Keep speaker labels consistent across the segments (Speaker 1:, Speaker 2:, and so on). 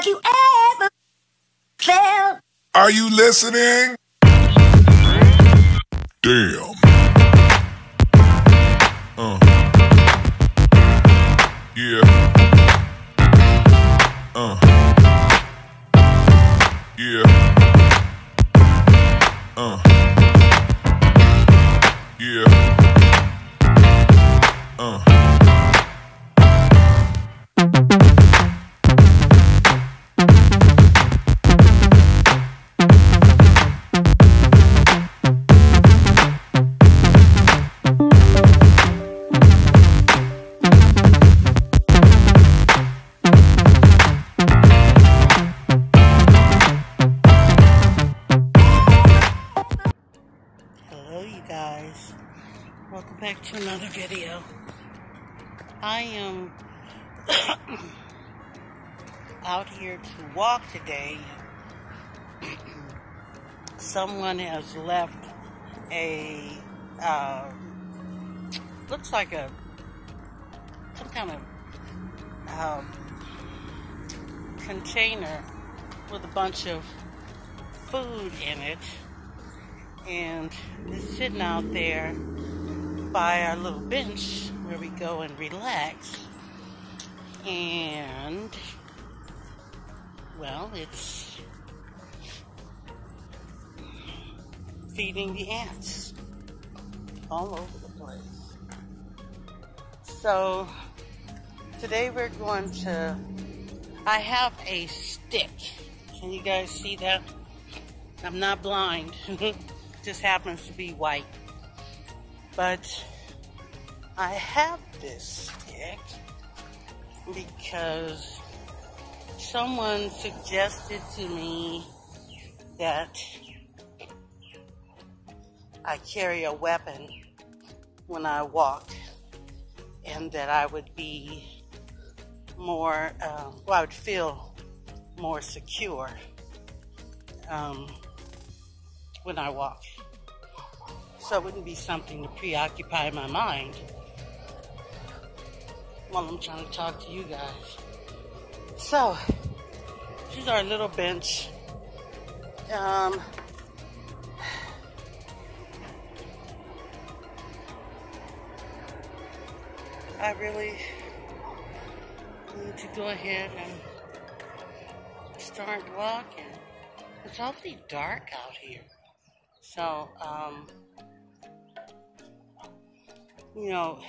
Speaker 1: Have you ever felt?
Speaker 2: Are you listening? Damn. Yeah. Yeah. Yeah.
Speaker 3: Hello you guys, welcome back to another video. I am out here to walk today. Someone has left a looks like some kind of container with a bunch of food in it, and it's sitting out there by our little bench where we go and relax. And well, it's feeding the ants all over the place. So today we're going to, I have a stick. Can you guys see that? I'm not blind. Just happens to be white. But I have this stick because someone suggested to me that I carry a weapon when I walk, and that I would be more, I would feel more secure when I walk. So it wouldn't be something to preoccupy my mind while I'm trying to talk to you guys. So, this is our little bench. I really need to go ahead and start walking. It's awfully dark out here. So, you know,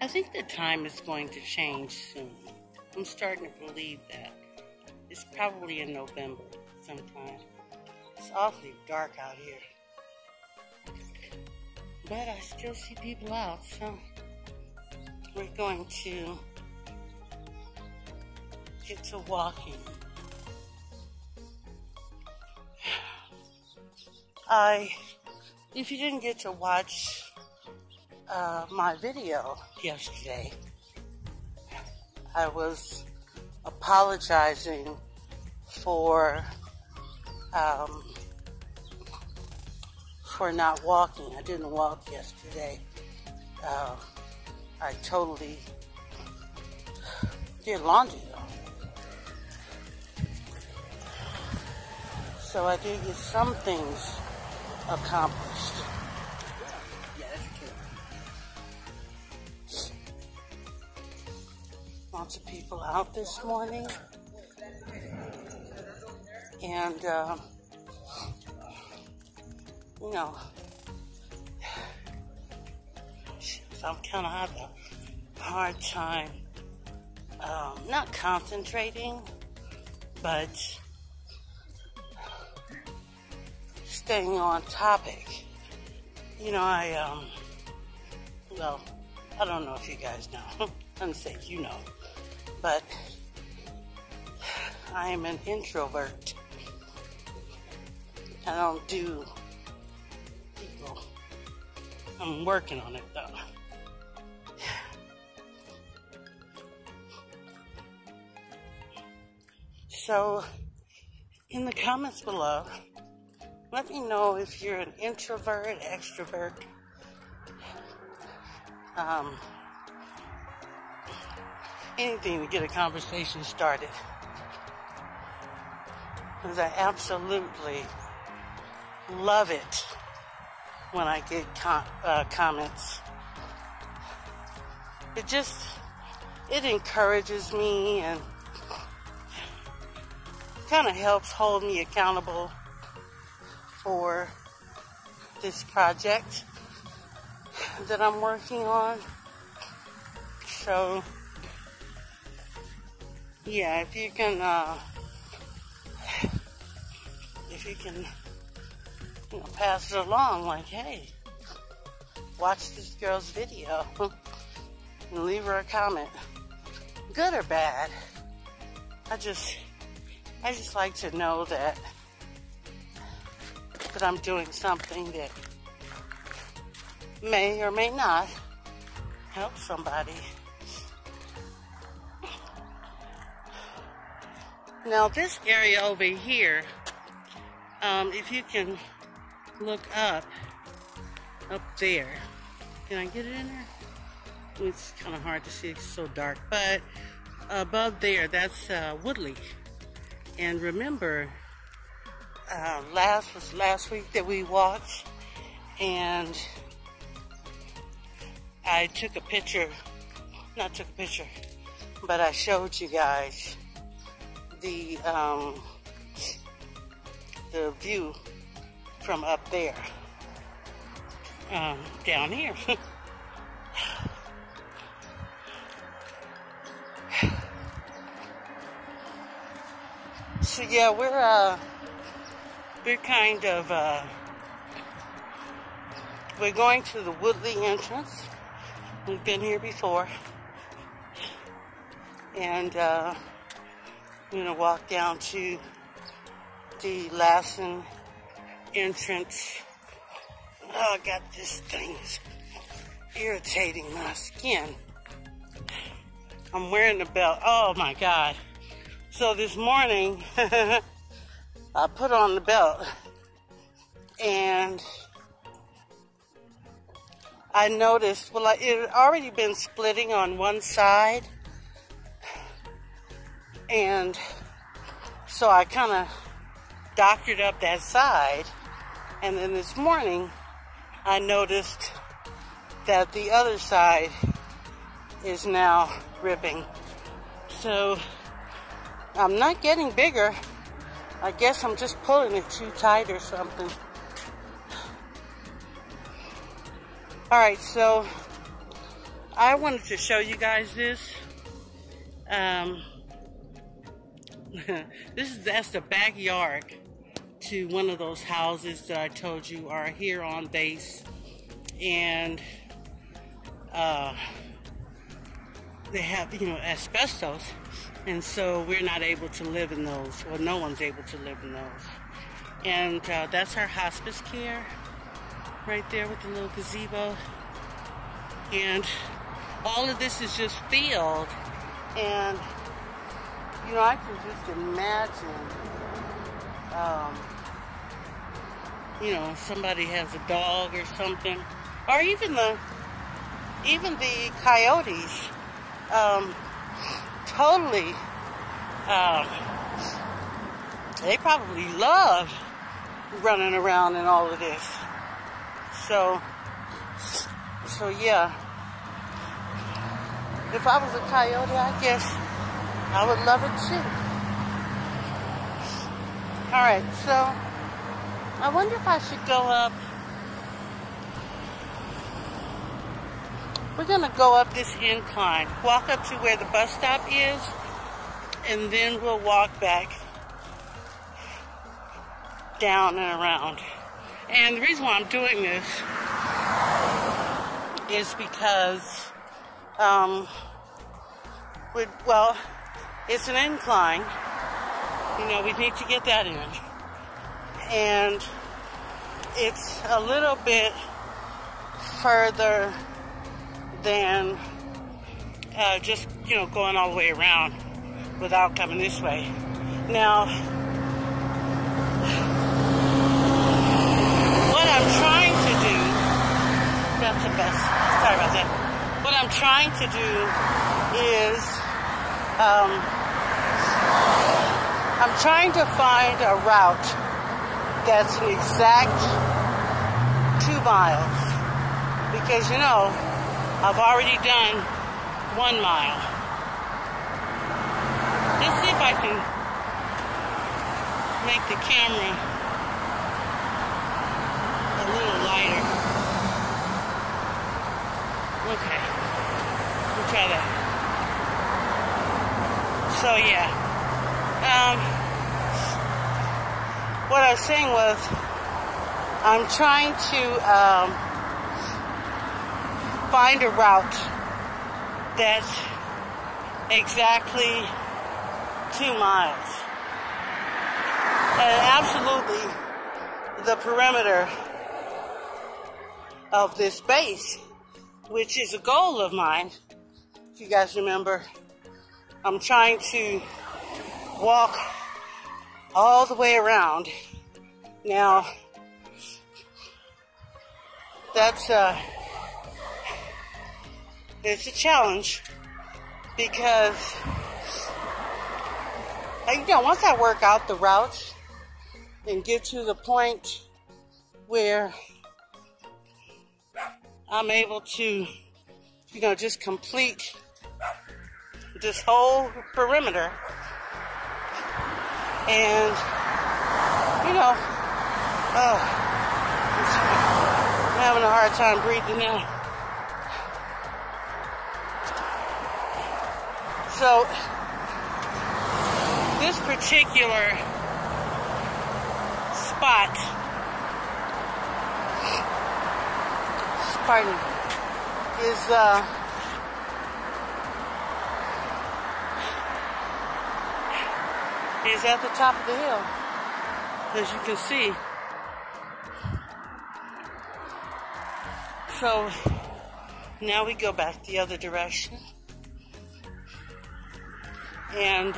Speaker 3: I think the time is going to change soon. I'm starting to believe that. It's probably in November sometime. It's awfully dark out here. But I still see people out, so we're going to get to walking. If you didn't get to watch my video yesterday, I was apologizing for not walking. I didn't walk yesterday. I totally did laundry though. So I did get some things accomplished. Yeah, that's true. Lots of people out this morning. And, you know, I'm kind of having a hard time, not concentrating, but staying on topic. You know, well, I don't know if you guys know. I'm gonna say you know, but I am an introvert. I don't do people. I'm working on it though. So, in the comments below, let me know if you're an introvert, extrovert. anything to get a conversation started. Because I absolutely love it when I get comments. It encourages me and kind of helps hold me accountable for this project that I'm working on. So, yeah, if you can, pass it along, like, hey, watch this girl's video and leave her a comment, good or bad. I just like to know that I'm doing something that may or may not help somebody. Now this area over here, if you can look up there. Can I get it in there? It's kind of hard to see, it's so dark. But above there, that's Woodley. And remember, last week that we walked, and I took a picture, but I showed you guys the view from up there, down here. So yeah, we're going to the Woodley entrance. We've been here before, and we're gonna walk down to the Lassen entrance. Oh, God, this thing's irritating my skin. I'm wearing the belt. Oh my God. So this morning, I put on the belt, and I noticed, it had already been splitting on one side, and so I kind of doctored up that side, and then this morning, I noticed that the other side is now ripping. So I'm not getting bigger. I guess I'm just pulling it too tight or something. Alright, so I wanted to show you guys this. That's the backyard to one of those houses that I told you are here on base. And they have, asbestos. And so we're not able to live in those, or no one's able to live in those. And that's our hospice care right there with the little gazebo. And all of this is just field. And, I can just imagine, somebody has a dog or something. Or even the coyotes. Totally, they probably love running around in all of this. So yeah, if I was a coyote, I guess I would love it too. Alright, so I wonder if I should go up. We're going to go up this incline, walk up to where the bus stop is, and then we'll walk back down and around. And the reason why I'm doing this is because, it's an incline. We need to get that in. And it's a little bit further than just, going all the way around without coming this way. Now, what I'm trying to do, that's the best, sorry about that. What I'm trying to do is I'm trying to find a route that's an exact 2 miles. Because, you know, I've already done 1 mile. Let's see if I can make the camera a little lighter. Okay, we'll try that. So yeah, what I was saying was, I'm trying to find a route that's exactly 2 miles. And absolutely the perimeter of this base, which is a goal of mine. If you guys remember, I'm trying to walk all the way around. Now, that's it's a challenge because, you know, once I work out the route and get to the point where I'm able to, you know, just complete this whole perimeter. And, you know, I'm having a hard time breathing now. So, this particular spot, pardon me, is at the top of the hill, as you can see. So now we go back the other direction, and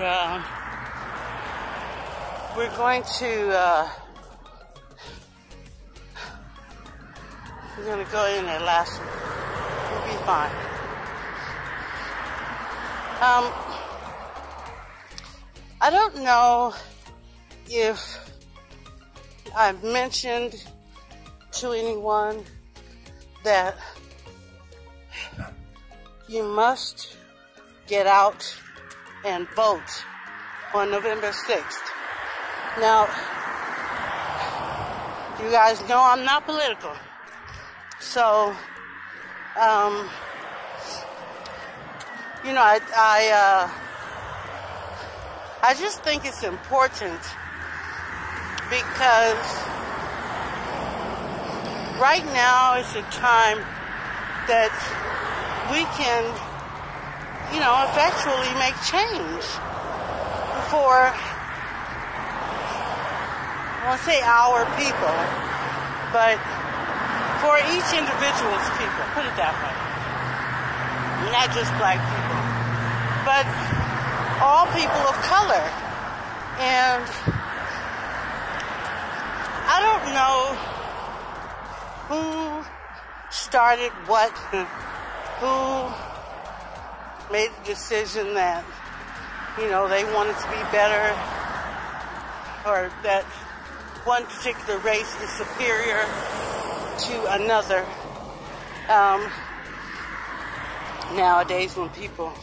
Speaker 3: we're going to go in there last one. We'll be fine. I don't know if I've mentioned to anyone that you must get out and vote on November 6th. Now, you guys know I'm not political. So, you know, I just think it's important because right now is a time that we can, you know, effectually make change for, I won't say our people, but for each individual's people, put it that way. Not just black people, but all people of color. And I don't know who started what, who made the decision that, you know, they wanted to be better, or that one particular race is superior to another. Nowadays, when people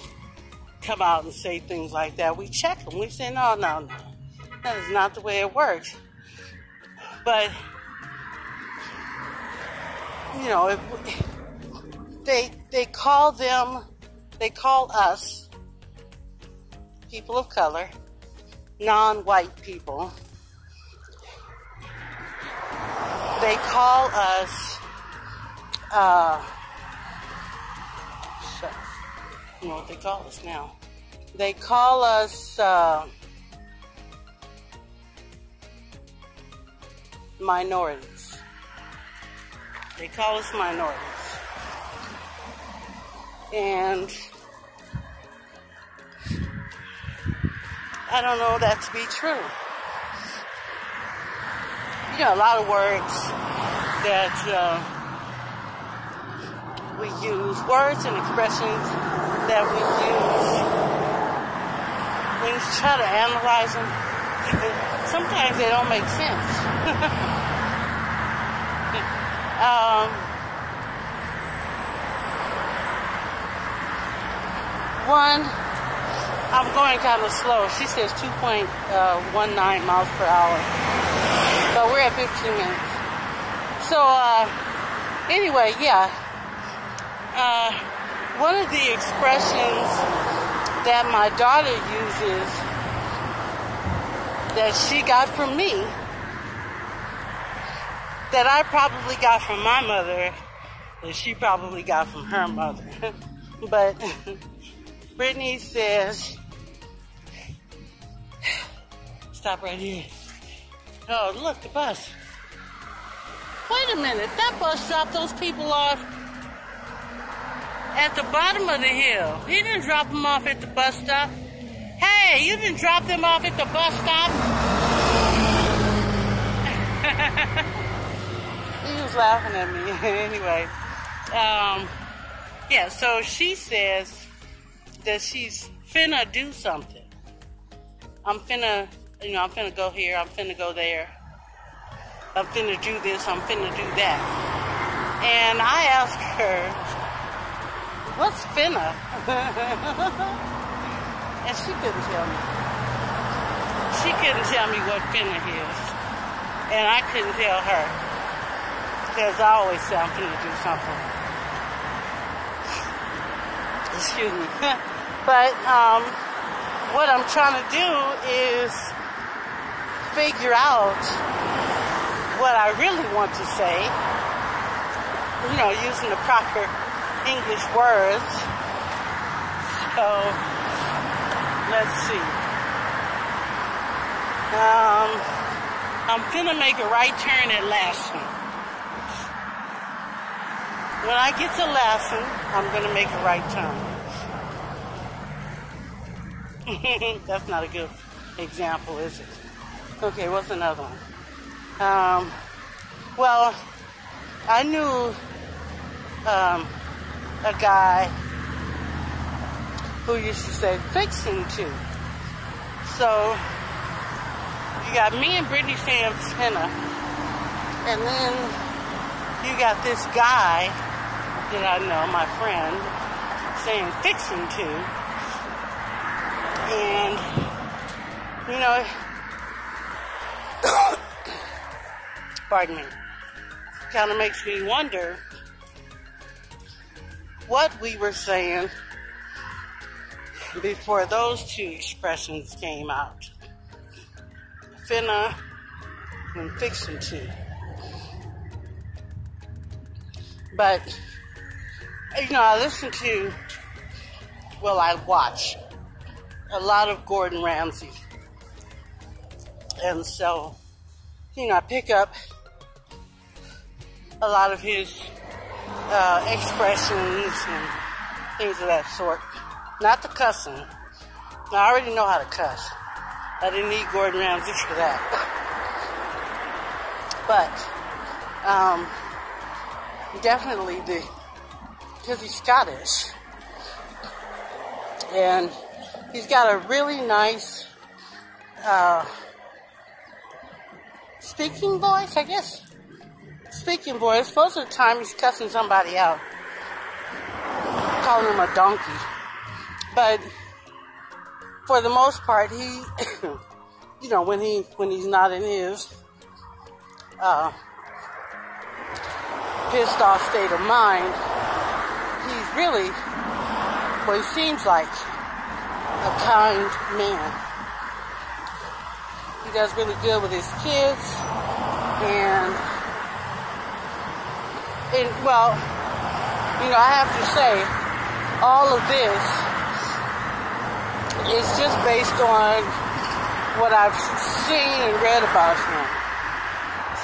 Speaker 3: come out and say things like that, we check them. We say, no, that is not the way it works. But, you know, they call us, people of color, non-white people. They call us, you know what they call us now. They call us minorities. They call us minorities. And I don't know that to be true. You know, a lot of words that we use, words and expressions that we use things, try to analyze them, sometimes they don't make sense. One, I'm going kind of slow. She says 2.19 miles per hour. But we're at 15 minutes. So, anyway, yeah. One of the expressions that my daughter uses that she got from me, that I probably got from my mother, that she probably got from her mother. But Brittany says, stop right here. Oh, look, the bus. Wait a minute, that bus dropped those people off at the bottom of the hill. He didn't drop them off at the bus stop. Hey, you didn't drop them off at the bus stop? He was laughing at me. Anyway, yeah, so she says that she's finna do something. I'm finna go here, I'm finna go there. I'm finna do this, I'm finna do that. And I asked her, what's finna? And she couldn't tell me. She couldn't tell me what finna is. And I couldn't tell her. Because I always say I'm finna do something. Excuse me. But what I'm trying to do is figure out what I really want to say. You know, using the proper English words. So, let's see. I'm finna make a right turn at Lassen. When I get to Lassen, I'm gonna make a right turn. That's not a good example, is it? Okay, what's another one? Well, I knew a guy who used to say fixing to. So you got me and Brittany saying finna, and then you got this guy that I know, my friend, saying fixing to. And you know, pardon me, kind of makes me wonder what we were saying before those two expressions came out. Finna and fixing to. But, you know, I watch a lot of Gordon Ramsay. And so, you know, I pick up a lot of his expressions and things of that sort. Not the cussing. I already know how to cuss. I didn't need Gordon Ramsay for that. But, definitely because he's Scottish. And he's got a really nice speaking voice, I guess. Speaking voice. Most of the time he's cussing somebody out. Calling him a donkey. But for the most part, he, you know, when he's not in his pissed off state of mind, he's really, well, he seems like a kind man. He does really good with his kids, and well, you know, I have to say, all of this is just based on what I've seen and read about him.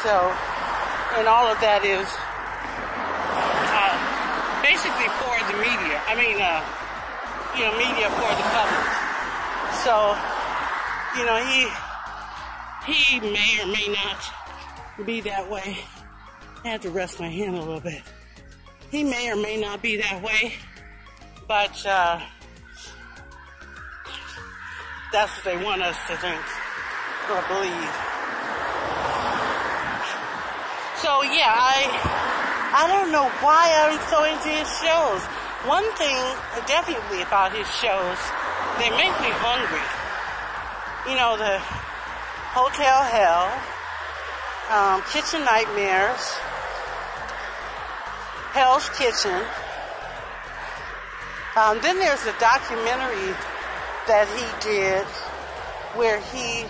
Speaker 3: So, and all of that is basically for the media. I mean, you know, media for the public. So, you know, he may or may not be that way. I had to rest my hand a little bit. He may or may not be that way, but That's what they want us to think or believe. So yeah, I don't know why I'm so into his shows. One thing definitely about his shows, they make me hungry. You know, the Hotel Hell, Kitchen Nightmares, Hell's Kitchen. Then there's a documentary that he did where he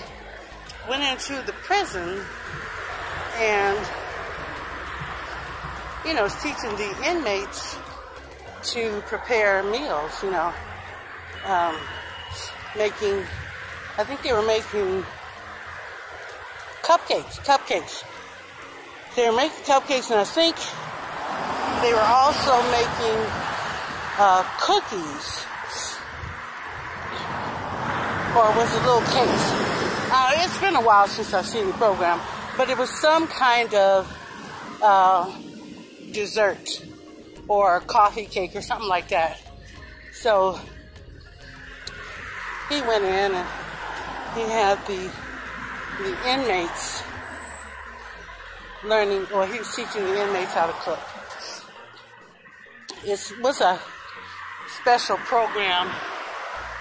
Speaker 3: went into the prison and, you know, teaching the inmates to prepare meals, you know, I think they were making cupcakes. They were making cupcakes, and I think they were also making cookies, or was it little cakes? It's been a while since I've seen the program, but it was some kind of dessert or coffee cake or something like that. So he went in and he had the inmates learning, or he was teaching the inmates how to cook. It was a special program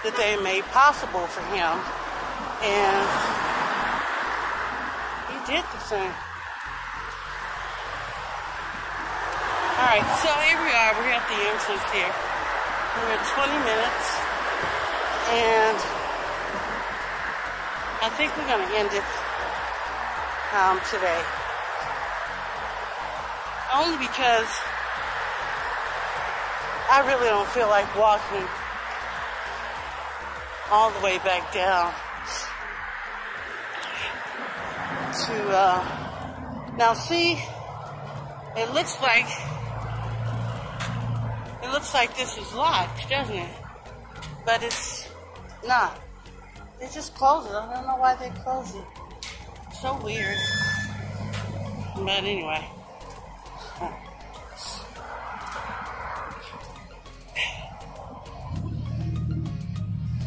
Speaker 3: that they made possible for him, and he did the thing. Alright, so here we are. We're at the entrance here. We're at 20 minutes, and I think we're going to end it today. Only because I really don't feel like walking all the way back down to, now see, it looks like this is locked, doesn't it? But it's not. They just close it. I don't know why they close it. So weird. But anyway.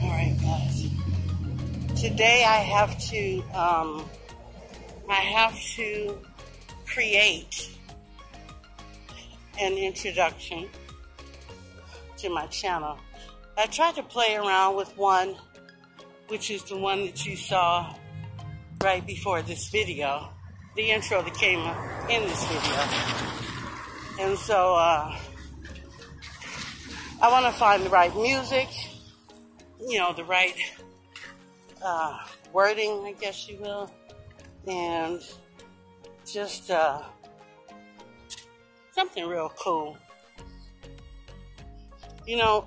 Speaker 3: Alright, guys. Today I have to create an introduction to my channel. I tried to play around with one, which is the one that you saw right before this video, the intro that came in this video. And so I want to find the right music, you know, the right wording, I guess you will, and just something real cool. You know,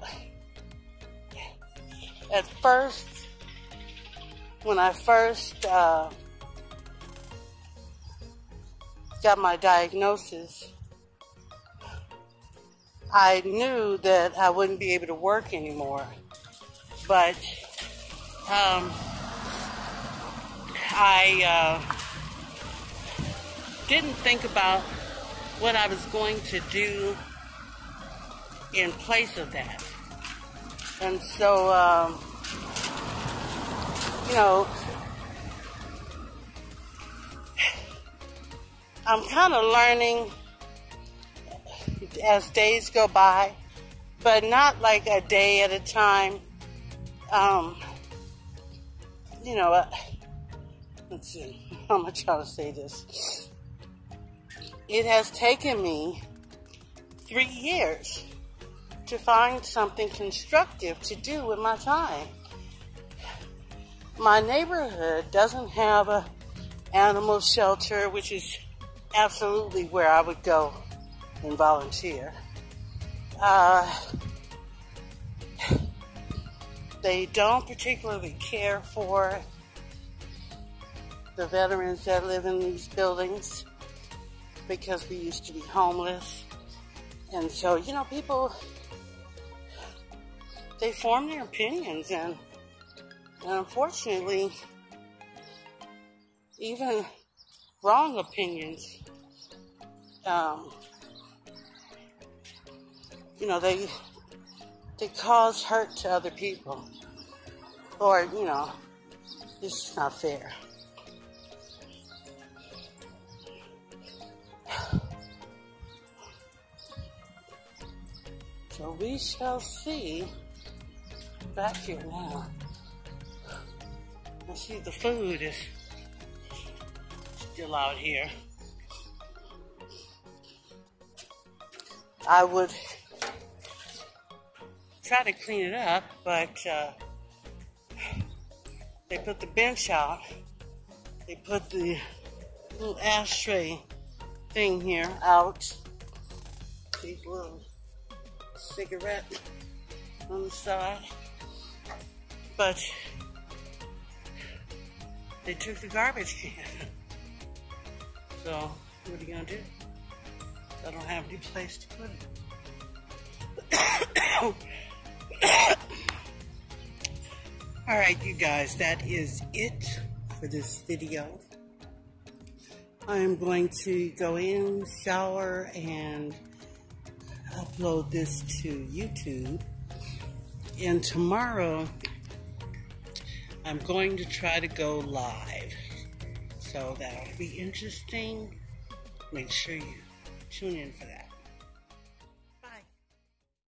Speaker 3: at first, when I first got my diagnosis, I knew that I wouldn't be able to work anymore. But I didn't think about what I was going to do in place of that. And so, you know, I'm kind of learning as days go by, but not like a day at a time. You know, let's see, how am I trying to say this? It has taken me 3 years to find something constructive to do with my time. My neighborhood doesn't have an animal shelter, which is absolutely where I would go and volunteer. They don't particularly care for the veterans that live in these buildings because we used to be homeless. And so, you know, people, they form their opinions, and unfortunately, even wrong opinions, you know, they cause hurt to other people. Or, you know, it's just not fair. So we shall see. Back here now. I see the food is still out here. I would try to clean it up, but they put the bench out. They put the little ashtray thing here out. These little cigarette on the side. But they took the garbage can. So what are you gonna do? I don't have any place to put it. Alright, you guys, that is it for this video. I'm going to go in, shower, and upload this to YouTube. And tomorrow, I'm going to try to go live. So that'll be interesting. Make sure you tune in for that.